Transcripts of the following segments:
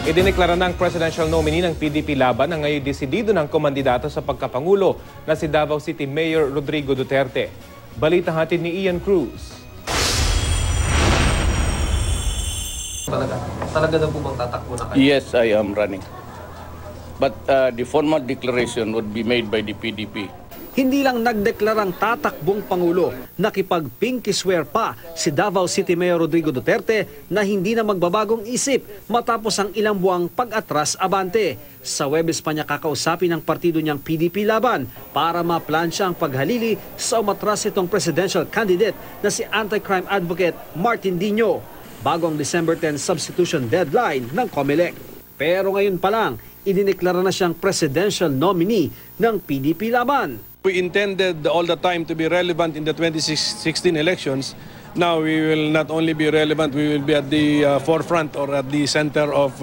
Idineklara ng presidential nominee ng PDP Laban ang ngayon desidido ng komandidato sa pagkapangulo na si Davao City Mayor Rodrigo Duterte. Balita hatid ni Ian Cruz. Talaga na po bang tatakbo na kayo? Yes, I am running. But the formal declaration would be made by the PDP. Hindi lang nagdeklarang tatakbong Pangulo, nakipag-pinky swear pa si Davao City Mayor Rodrigo Duterte na hindi na magbabagong isip matapos ang ilang buwang pag-atras abante. Sa Huwebes pa niya kakausapin ang partido niyang PDP Laban para maplansya ang paghalili sa umatras itong presidential candidate na si anti-crime advocate Martin Dino bago ang December 10 substitution deadline ng COMELEC. Pero ngayon pa lang, idineklara na siyang presidential nominee ng PDP Laban. We intended all the time to be relevant in the 2016 elections. Now we will not only be relevant, we will be at the forefront or at the center of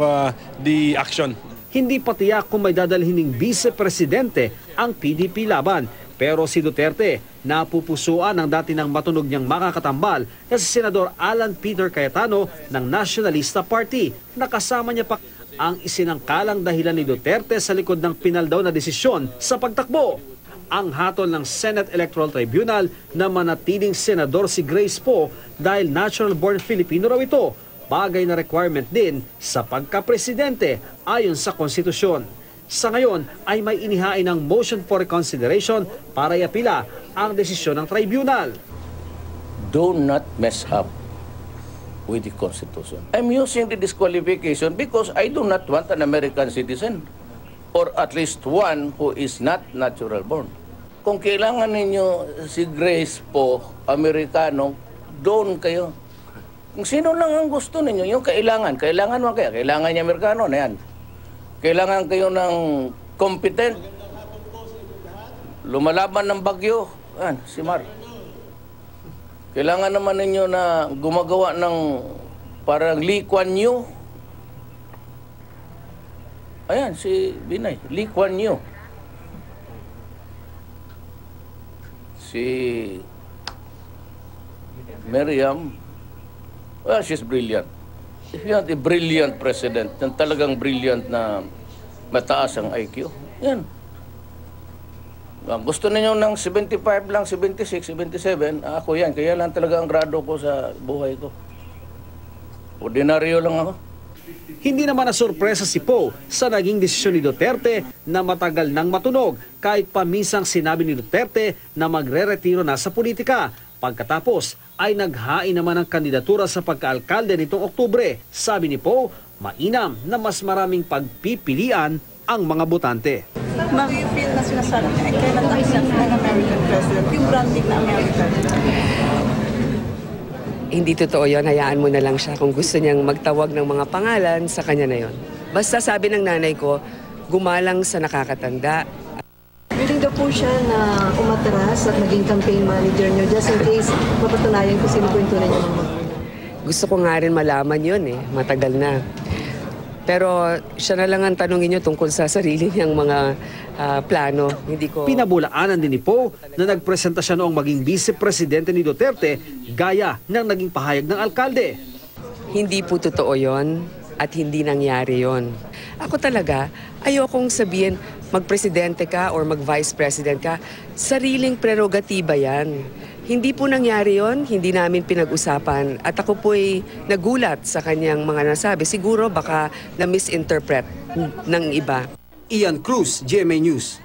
the action. Hindi pa tiyak kung may dadalhin ng vice-presidente ang PDP Laban. Pero si Duterte, napupusuan ng dati ng matunog niyang makakatambal na si Senador Alan Peter Cayetano ng Nationalista Party. Nakasama niya pa ang isinangkalang dahilan ni Duterte sa likod ng pinaldaw na desisyon sa pagtakbo. Ang hatol ng Senate Electoral Tribunal na manatiling senador si Grace Poe dahil natural-born Filipino raw ito, bagay na requirement din sa pagkapresidente ayon sa konstitusyon. Sa ngayon ay may inihain ng motion for reconsideration para iapila ang desisyon ng tribunal. Do not mess up with the Constitution. I'm using the disqualification because I do not want an American citizen or at least one who is not natural born. Kung kailangan ninyo si Grace po, Amerikano, doon kayo. Kung sino lang ang gusto ninyo, yung kailangan mo kaya, kailangan niya Amerikano na yan. Kailangan kayo ng competent, lumalaban ng bagyo, yan, si Mar. Kailangan naman ninyo na gumagawa ng parang Lee Kuan Yew. Ayan, si Binay, Lee Kuan Yew. Si Miriam, well, she's brilliant. If you want a brilliant president, yung talagang brilliant na mataas ang IQ, yan. Gusto ninyo ng 75 lang, 76, 77, ako yan. Kaya lang talaga ang grado ko sa buhay ko. Ordinaryo lang ako. Hindi naman nasurpresa si Poe sa naging desisyon ni Duterte na matagal nang matunog kahit paminsang sinabi ni Duterte na magre-retiro na sa politika. Pagkatapos ay naghain naman ng kandidatura sa pagkaalkalde nitong Oktubre. Sabi ni Poe, mainam na mas maraming pagpipilian ang mga botante. Ma'am, you feel na sinasabi na kailan tayo ng American president, yung branding na American? Hindi totoo yun, hayaan mo na lang siya kung gusto niyang magtawag ng mga pangalan, sa kanya na yun. Basta sabi ng nanay ko, gumalang sa nakakatanda. Willing daw po siya na umatras at maging campaign manager niyo just in case mapatunayan kung sino po yung tunay niya ng mga. Gusto ko nga rin malaman yun matagal na. Pero siya na lang ang tanongin niyo tungkol sa sarili niyang mga plano. Hindi ko... Pinabulaanan din ni Poe na nagpresenta siya noong maging vice-presidente ni Duterte gaya ng naging pahayag ng alkalde. Hindi po totoo yon at hindi nangyari yon. Ako talaga, ayokong sabihin magpresidente ka or mag-vice president ka. Sariling prerogatiba yan. Hindi po nangyari yon, hindi namin pinag-usapan. At ako po'y nagulat sa kanyang mga nasabi. Siguro baka na-misinterpret ng iba. Ian Cruz, GMA News.